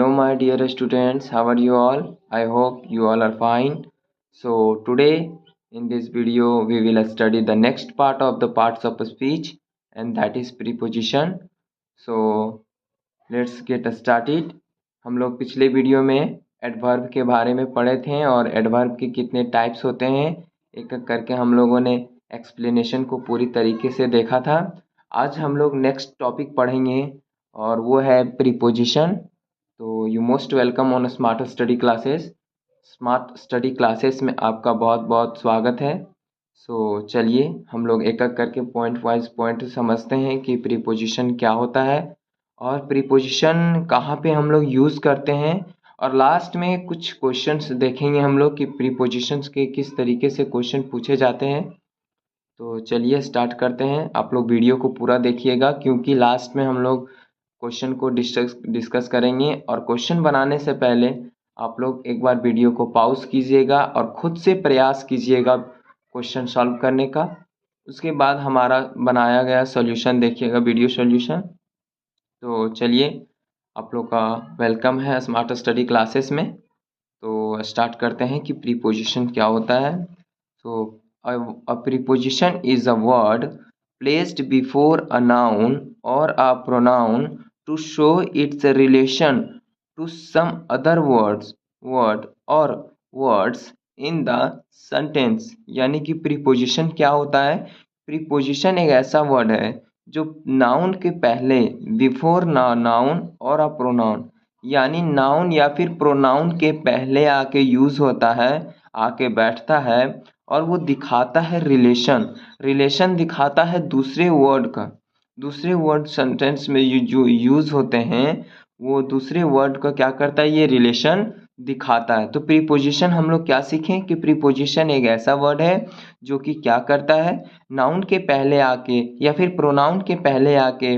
Hello, my dear students. How are you all? I hope you all are fine. So, today in this video, we will study the next part of the parts of speech, and that is preposition. So, let's get started. हम लोग पिछले video में adverb के बारे में पढ़े थे और एडवर्ब के कितने टाइप्स होते हैं एक एक करके हम लोगों ने एक्सप्लेनेशन को पूरी तरीके से देखा था। आज हम लोग नेक्स्ट टॉपिक पढ़ेंगे और वो है प्रीपोजिशन। तो you most welcome on smart study classes. Smart study classes में आपका बहुत बहुत स्वागत है। सो चलिए हम लोग एक एक करके पॉइंट वाइज पॉइंट समझते हैं कि प्रीपोजिशन क्या होता है और प्रीपोजिशन कहाँ पे हम लोग यूज़ करते हैं, और लास्ट में कुछ क्वेश्चंस देखेंगे हम लोग कि प्रीपोजिशंस के किस तरीके से क्वेश्चन पूछे जाते हैं। तो चलिए स्टार्ट करते हैं। आप लोग वीडियो को पूरा देखिएगा क्योंकि लास्ट में हम लोग क्वेश्चन को डिस्कस करेंगे, और क्वेश्चन बनाने से पहले आप लोग एक बार वीडियो को पॉज कीजिएगा और खुद से प्रयास कीजिएगा क्वेश्चन सॉल्व करने का। उसके बाद हमारा बनाया गया सॉल्यूशन देखिएगा, वीडियो सॉल्यूशन। तो चलिए आप लोग का वेलकम है स्मार्ट स्टडी क्लासेस में। तो स्टार्ट करते हैं कि प्रीपोजिशन क्या होता है। तो a preposition is a word placed before a noun or a pronoun to show its relation to some other word or words in the sentence। यानी कि प्रीपोजिशन क्या होता है? प्रीपोजिशन एक ऐसा वर्ड है जो नाउन के पहले बिफोर नाउन और अ प्रोनाउन, यानी नाउन या फिर प्रोनाउन के पहले आके यूज़ होता है, आके बैठता है और वो दिखाता है रिलेशन दिखाता है दूसरे वर्ड का। दूसरे वर्ड सेंटेंस में जो यूज़ होते हैं वो दूसरे वर्ड का क्या करता है, ये रिलेशन दिखाता है। तो प्रीपोजिशन हम लोग क्या सीखें कि प्रीपोजिशन एक ऐसा वर्ड है जो कि क्या करता है, नाउन के पहले आके या फिर प्रोनाउन के पहले आके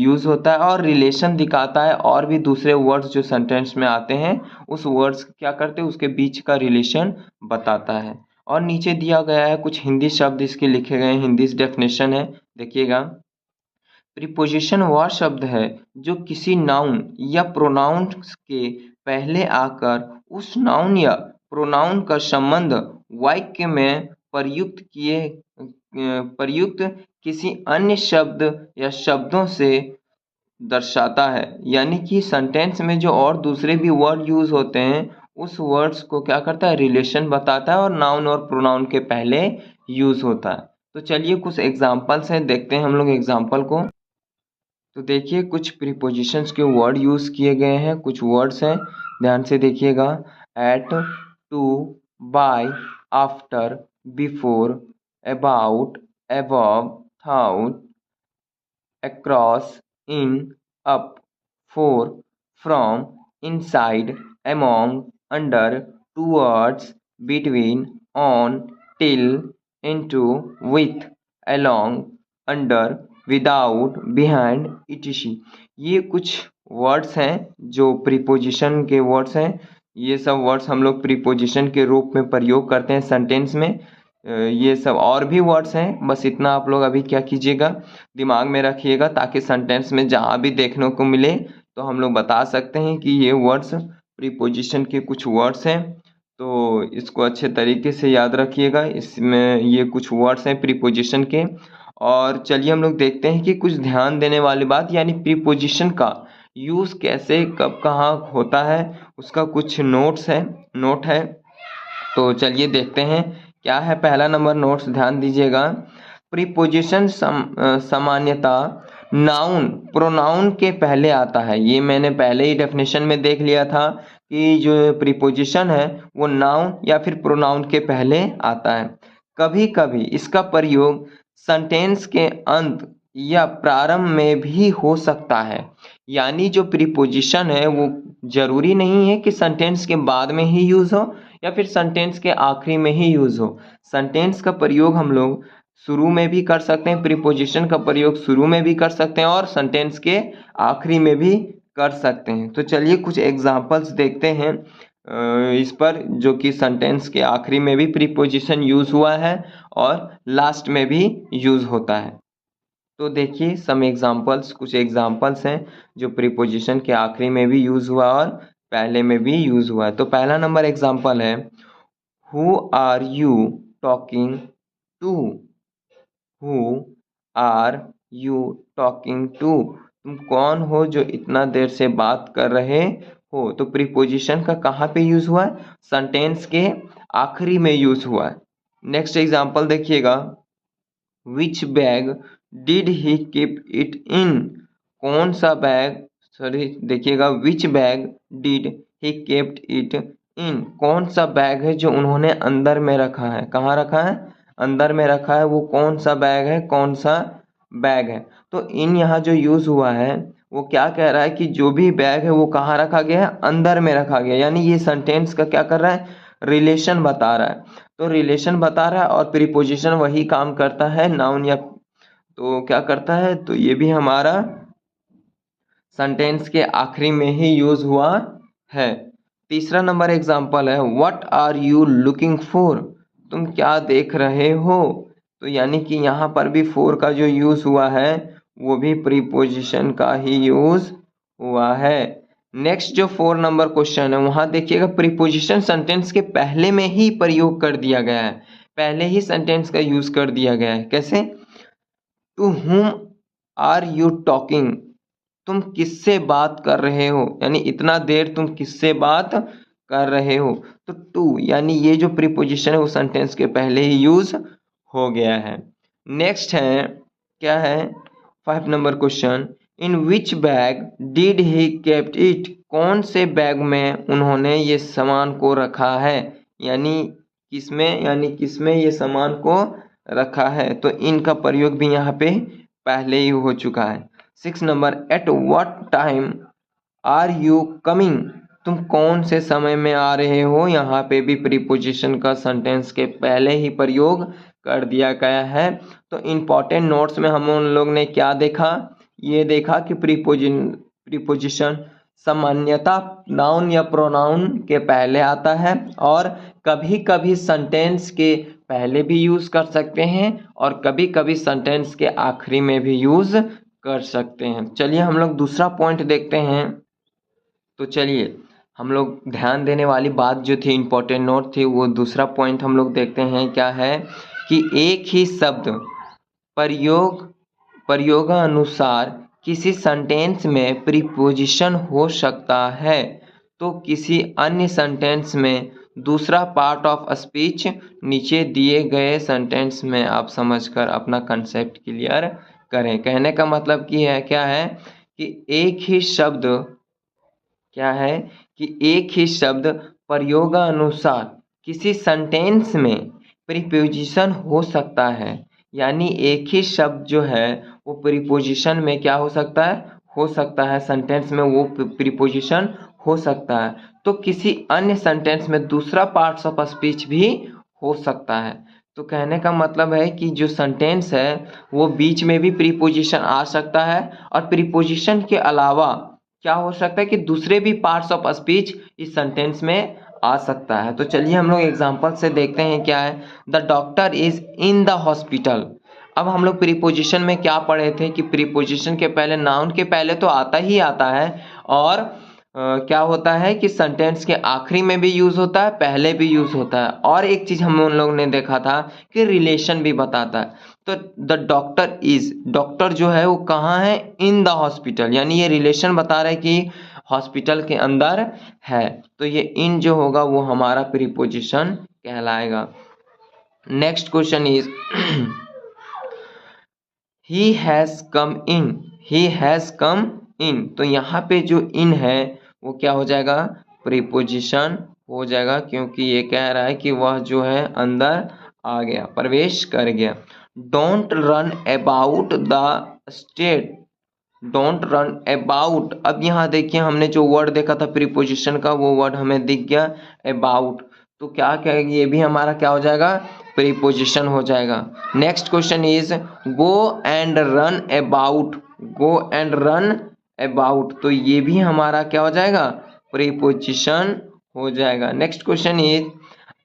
यूज़ होता है और रिलेशन दिखाता है, और भी दूसरे वर्ड्स जो सेंटेंस में आते हैं उस वर्ड्स क्या करते हैं, उसके बीच का रिलेशन बताता है। और नीचे दिया गया है कुछ हिंदी शब्द इसके लिखे गए हैं, हिंदी डेफिनेशन है, देखिएगा। प्रीपोजिशन वह शब्द है जो किसी नाउन या प्रोनाउन के पहले आकर उस नाउन या प्रोनाउन का संबंध वाक्य में प्रयुक्त किसी अन्य शब्द या शब्दों से दर्शाता है। यानी कि सेंटेंस में जो और दूसरे भी वर्ड यूज़ होते हैं उस वर्ड्स को क्या करता है, रिलेशन बताता है, और नाउन और प्रोनाउन के पहले यूज़ होता है। तो चलिए कुछ एग्जांपल्स हैं, देखते हैं हम लोग एग्जांपल को। तो देखिए कुछ प्रीपोजिशंस के वर्ड यूज़ किए गए हैं, कुछ वर्ड्स हैं, ध्यान से देखिएगा। At, to, by, after, before, about, above, throughout, across, in, up, for, from, inside, among, under, towards, between, on, till, into, with, along, under, without, behind, etc। ये कुछ वर्ड्स हैं जो प्रीपोजिशन के वर्ड्स हैं। ये सब वर्ड्स हम लोग प्रीपोजिशन के रूप में प्रयोग करते हैं सेंटेंस में। ये सब और भी वर्ड्स हैं, बस इतना आप लोग अभी क्या कीजिएगा, दिमाग में रखिएगा, ताकि सेंटेंस में जहाँ भी देखने को मिले तो हम लोग बता सकते हैं कि ये वर्ड्स प्रीपोजिशन के कुछ वर्ड्स हैं। तो इसको अच्छे तरीके से याद रखिएगा, इसमें ये कुछ वर्ड्स हैं प्रीपोजिशन के। और चलिए हम लोग देखते हैं कि कुछ ध्यान देने वाली बात, यानी प्रीपोजिशन का यूज़ कैसे कब कहाँ होता है, उसका कुछ नोट है। तो चलिए देखते हैं क्या है। पहला नंबर नोट्स ध्यान दीजिएगा। प्रीपोजिशन सामान्यतः नाउन प्रोनाउन के पहले आता है। ये मैंने पहले ही डेफिनेशन में देख लिया था कि जो प्रीपोजिशन है वो नाउन या फिर प्रोनाउन के पहले आता है। कभी कभी इसका प्रयोग सेंटेंस के अंत या प्रारंभ में भी हो सकता है। यानी जो प्रीपोजिशन है वो जरूरी नहीं है कि सेंटेंस के बाद में ही यूज़ हो या फिर सेंटेंस के आखिरी में ही यूज़ हो। सेंटेंस का प्रयोग हम लोग शुरू में भी कर सकते हैं, प्रीपोजिशन का प्रयोग शुरू में भी कर सकते हैं और सेंटेंस के आखिरी में भी कर सकते हैं। तो चलिए कुछ एग्जांपल्स देखते हैं इस पर, जो कि सेंटेंस के आखिरी में भी प्रीपोजिशन यूज़ हुआ है और लास्ट में भी यूज़ होता है। तो देखिए सम एग्जांपल्स, कुछ एग्जांपल्स हैं जो प्रीपोजिशन के आखिरी में भी यूज हुआ और पहले में भी यूज हुआ है। तो पहला नंबर एग्जांपल है, who are you talking to. Who are you talking to, तुम कौन हो जो इतना देर से बात कर रहे हो। तो प्रीपोजिशन का कहाँ पे यूज हुआ है, सेंटेंस के आखिरी में यूज हुआ है। नेक्स्ट एग्जांपल देखिएगा, which bag did he keep it in. कौन सा बैग, सॉरी देखिएगा, which bag did he kept it in, कौन सा बैग है जो उन्होंने अंदर में रखा है। कहाँ रखा है, अंदर में रखा है। वो कौन सा बैग है, कौन सा बैग है। तो इन यहाँ जो यूज हुआ है वो क्या कह रहा है कि जो भी बैग है वो कहाँ रखा गया है, अंदर में रखा गया। यानी ये सेंटेंस का क्या कर रहा है, रिलेशन बता रहा है। तो रिलेशन बता रहा है और प्रीपोजिशन वही काम करता है, नाउन या तो क्या करता है, तो ये भी हमारा सेंटेंस के आखिरी में ही यूज हुआ है। तीसरा नंबर एग्जांपल है, what are you looking for, तुम क्या देख रहे हो। तो यानी कि यहाँ पर भी फोर का जो यूज हुआ है वो भी प्रीपोजिशन का ही यूज हुआ है। नेक्स्ट जो 4 नंबर क्वेश्चन है वहां देखिएगा, प्रीपोजिशन सेंटेंस के पहले में ही प्रयोग कर दिया गया है, पहले ही सेंटेंस का यूज कर दिया गया है। कैसे, to whom are you talking, तुम किससे बात कर रहे हो, यानी इतना देर तुम किससे बात कर रहे हो। तो टू यानी ये जो प्रीपोजिशन है वो सेंटेंस के पहले ही यूज हो गया है। नेक्स्ट है, क्या है, 5 number question, in which bag did he kept it, कौन से बैग में उन्होंने ये सामान को रखा है। यानी किसमें, यानी किसमें ये सामान को रखा है। तो इनका प्रयोग भी यहाँ पे पहले ही हो चुका है। 6 number, at what time are you coming, तुम कौन से समय में आ रहे हो। यहाँ पे भी प्रीपोजिशन का सेंटेंस के पहले ही प्रयोग कर दिया गया है। तो इम्पॉर्टेंट नोट्स में हम उन लोग ने क्या देखा, ये देखा कि प्रीपोजिशन सामान्यतः नाउन या प्रोनाउन के पहले आता है और कभी कभी सेंटेंस के पहले भी यूज कर सकते हैं और कभी कभी सेंटेंस के आखिरी में भी यूज कर सकते हैं। चलिए हम लोग दूसरा पॉइंट देखते हैं। तो चलिए हम लोग ध्यान देने वाली बात जो थी, इम्पोर्टेंट नोट थी, वो दूसरा पॉइंट हम लोग देखते हैं। क्या है कि एक ही शब्द प्रयोगानुसार किसी सेंटेंस में प्रीपोजिशन हो सकता है तो किसी अन्य सेंटेंस में दूसरा पार्ट ऑफ स्पीच नीचे दिए गए सेंटेंस में। आप समझकर अपना कंसेप्ट क्लियर करें। कहने का मतलब कि है क्या है कि एक ही शब्द, क्या है कि एक ही शब्द प्रयोगानुसार किसी सेंटेंस में प्रीपोजिशन हो सकता है। यानी एक ही शब्द जो है वो प्रीपोजिशन में क्या हो सकता है, हो सकता है, सेंटेंस में वो प्रीपोजिशन हो सकता है तो किसी अन्य सेंटेंस में दूसरा पार्ट्स ऑफ स्पीच भी हो सकता है। तो कहने का मतलब है कि जो सेंटेंस है वो बीच में भी प्रीपोजिशन आ सकता है और प्रीपोजिशन के अलावा क्या हो सकता है कि दूसरे भी पार्ट्स ऑफ स्पीच इस सेंटेंस में आ सकता है। तो चलिए हम लोग एग्जांपल से देखते हैं। क्या है, the doctor is in the hospital. अब हम लोग प्रीपोजिशन में क्या पढ़े थे कि प्रीपोजिशन के पहले, नाउन के पहले तो आता ही आता है और क्या होता है कि सेंटेंस के आखिरी में भी यूज होता है, पहले भी यूज होता है। और एक चीज हम उन लोगों ने देखा था कि रिलेशन भी बताता है। तो द डॉक्टर इज, डॉक्टर जो है वो कहाँ है, इन द हॉस्पिटल, यानी ये रिलेशन बता रहा है कि हॉस्पिटल के अंदर है। तो ये इन जो होगा वो हमारा प्रीपोजिशन कहलाएगा। Next question is he has come in, he has come in. तो यहाँ पे जो इन है वो क्या हो जाएगा, प्रीपोजिशन हो जाएगा, क्योंकि ये कह रहा है कि वह जो है अंदर आ गया, प्रवेश कर गया। Don't run about the state, don't run about. अब यहाँ देखिए हमने जो वर्ड देखा था प्रीपोजिशन का वो वर्ड हमें दिख गया, अबाउट। तो क्या कहेगी, ये भी हमारा क्या हो जाएगा, प्रीपोजिशन हो जाएगा। Next question is go and run about, go and run about. तो ये भी हमारा क्या हो जाएगा, प्रीपोजिशन हो जाएगा। Next question is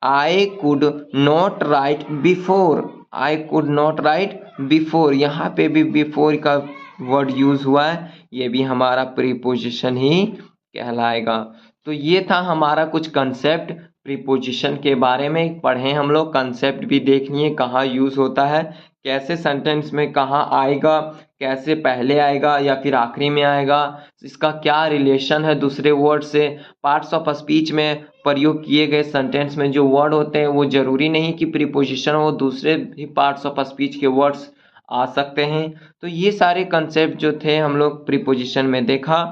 I could not right before, I could not right before, यहाँ पे भी बिफोर का वर्ड यूज हुआ है, ये भी हमारा प्रीपोजिशन ही कहलाएगा। तो ये था हमारा कुछ कंसेप्ट प्रीपोजिशन के बारे में पढ़े हम लोग, कंसेप्ट भी देख लिए कहाँ यूज होता है, कैसे सेंटेंस में कहाँ आएगा, कैसे पहले आएगा या फिर आखिरी में आएगा, इसका क्या रिलेशन है दूसरे वर्ड से। पार्ट्स ऑफ स्पीच में प्रयोग किए गए सेंटेंस में जो वर्ड होते हैं वो जरूरी नहीं कि प्रीपोजिशन हो, दूसरे भी पार्ट्स ऑफ स्पीच के वर्ड्स आ सकते हैं। तो ये सारे कंसेप्ट जो थे हम लोग प्रीपोजिशन में देखा।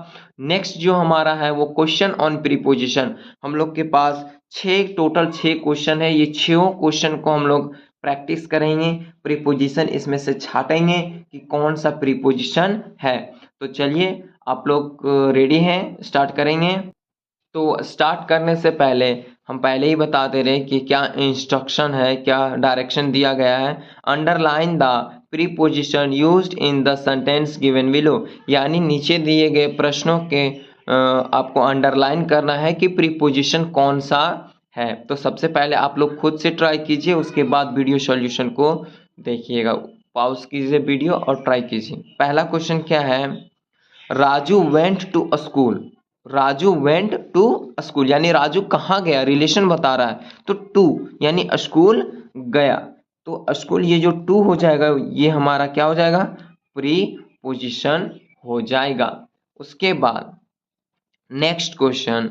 नेक्स्ट जो हमारा है वो क्वेश्चन ऑन प्रीपोजिशन। हम लोग के पास टोटल 6 क्वेश्चन है, ये 6 क्वेश्चन को हम लोग प्रैक्टिस करेंगे, प्रीपोजिशन इसमें से छाटेंगे कि कौन सा प्रीपोजिशन है। तो चलिए आप लोग रेडी हैं, स्टार्ट करेंगे। तो स्टार्ट करने से पहले हम पहले ही बता दे रहे हैं कि क्या इंस्ट्रक्शन है, क्या डायरेक्शन दिया गया है। Underline the preposition used in the sentence given below, यानी नीचे दिए गए प्रश्नों के आपको अंडरलाइन करना है कि प्रीपोजिशन कौन सा है। तो सबसे पहले आप लोग खुद से ट्राई कीजिए, उसके बाद वीडियो सॉल्यूशन को देखिएगा। पॉज कीजिए वीडियो और ट्राई कीजिए। पहला क्वेश्चन क्या है, Raju went to school. Raju went to school यानी राजू कहाँ गया, रिलेशन बता रहा है। तो टू यानी स्कूल गया, तो स्कूल ये जो टू हो जाएगा ये हमारा क्या हो जाएगा, प्रीपोजिशन हो जाएगा। उसके बाद next question,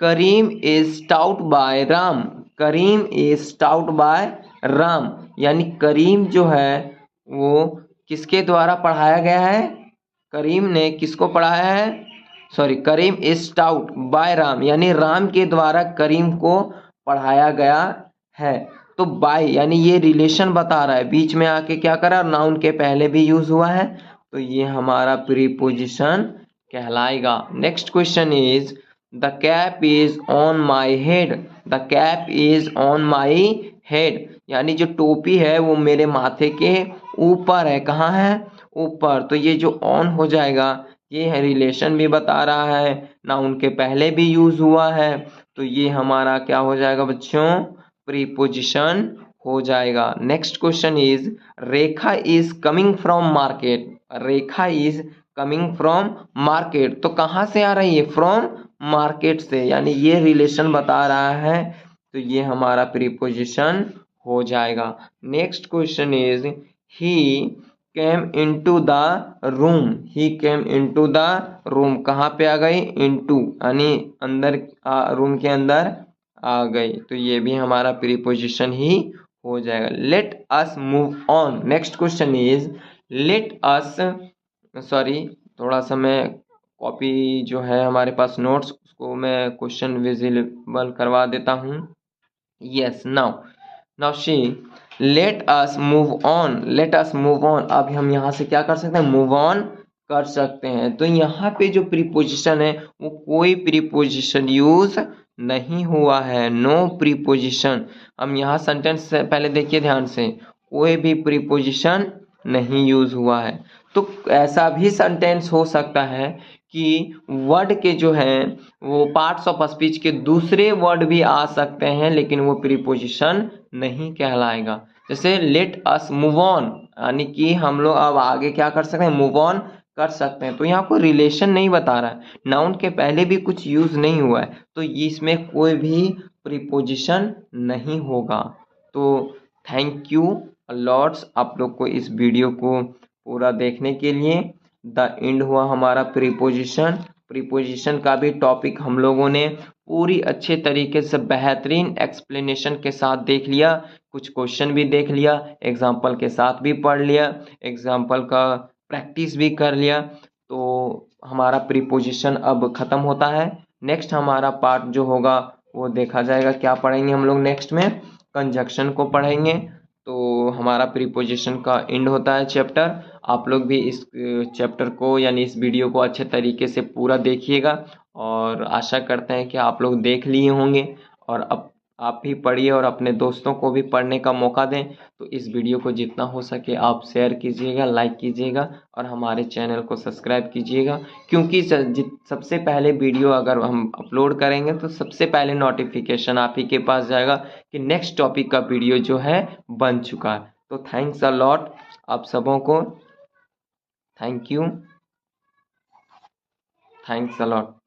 Karim is taught by Ram. Karim is taught by Ram यानी करीम जो है वो किसके द्वारा पढ़ाया गया है, करीम ने किसको पढ़ाया है, करीम इज टाउट बाय राम यानी राम के द्वारा करीम को पढ़ाया गया है। तो बाय यानी ये रिलेशन बता रहा है, बीच में आके क्या करा, नाउन के पहले भी यूज हुआ है, तो ये हमारा प्रीपोजिशन कहलाएगा। Next question is the cap is on my head. The cap is on my head यानी जो टोपी है वो मेरे माथे के ऊपर है, कहाँ है, ऊपर। तो ये जो ऑन हो जाएगा ये है रिलेशन भी बता रहा है, नाउन के पहले भी यूज हुआ है, तो ये हमारा क्या हो जाएगा बच्चों, प्रीपोजिशन हो जाएगा। Next question is Rekha is coming from market. Rekha is coming from market, तो कहाँ से आ रही है, फ्रॉम मार्केट से, यानी ये रिलेशन बता रहा है, तो ये हमारा प्रीपोजिशन हो जाएगा। Next question is he came into the room. He came into the room, कहाँ पे आ गई, इनटू यानी अंदर, रूम के अंदर आ गई, तो ये भी हमारा प्रीपोजिशन ही हो जाएगा। Let us move on. Next question is let us, थोड़ा सा मैं कॉपी जो है हमारे पास नोट्स उसको मैं क्वेश्चन विजिबल करवा देता हूँ। Yes, now see let us move on. Let us move on, अब हम यहाँ से क्या कर सकते हैं, मूव ऑन कर सकते हैं। तो यहाँ पे जो प्रीपोजिशन है वो कोई प्रीपोजिशन यूज नहीं हुआ है, नो प्रीपोजिशन। हम यहाँ सेंटेंस से पहले देखिए ध्यान से, कोई भी प्रीपोजिशन नहीं यूज हुआ है। तो ऐसा भी सेंटेंस हो सकता है कि वर्ड के जो हैं वो पार्ट्स ऑफ स्पीच के दूसरे वर्ड भी आ सकते हैं लेकिन वो प्रीपोजिशन नहीं कहलाएगा। जैसे लेट अस मूव ऑन यानी कि हम लोग अब आगे क्या कर सकते हैं, मूव ऑन कर सकते हैं। तो यहाँ कोई रिलेशन नहीं बता रहा है, नाउन के पहले भी कुछ यूज नहीं हुआ है, तो इसमें कोई भी प्रीपोजिशन नहीं होगा। तो थैंक यू लॉट्स आप लोग को इस वीडियो को पूरा देखने के लिए। द एंड हुआ हमारा प्रीपोजिशन। प्रीपोजिशन का भी टॉपिक हम लोगों ने पूरी अच्छे तरीके से बेहतरीन एक्सप्लेनेशन के साथ देख लिया, कुछ क्वेश्चन भी देख लिया, एग्जाम्पल के साथ भी पढ़ लिया, एग्जाम्पल का प्रैक्टिस भी कर लिया। तो हमारा प्रीपोजिशन अब ख़त्म होता है। नेक्स्ट हमारा पार्ट जो होगा वो देखा जाएगा, क्या पढ़ेंगे हम लोग नेक्स्ट में, कंजक्शन को पढ़ेंगे। तो हमारा प्रीपोजिशन का एंड होता है चैप्टर। आप लोग भी इस चैप्टर को यानी इस वीडियो को अच्छे तरीके से पूरा देखिएगा और आशा करते हैं कि आप लोग देख लिए होंगे और अब आप भी पढ़िए और अपने दोस्तों को भी पढ़ने का मौका दें। तो इस वीडियो को जितना हो सके आप शेयर कीजिएगा, लाइक कीजिएगा और हमारे चैनल को सब्सक्राइब कीजिएगा, क्योंकि सबसे पहले वीडियो अगर हम अपलोड करेंगे तो सबसे पहले नोटिफिकेशन आप ही के पास जाएगा कि नेक्स्ट टॉपिक का वीडियो जो है बन चुका है। तो थैंक्स अ लॉट आप सबों को, thank you, thanks a lot.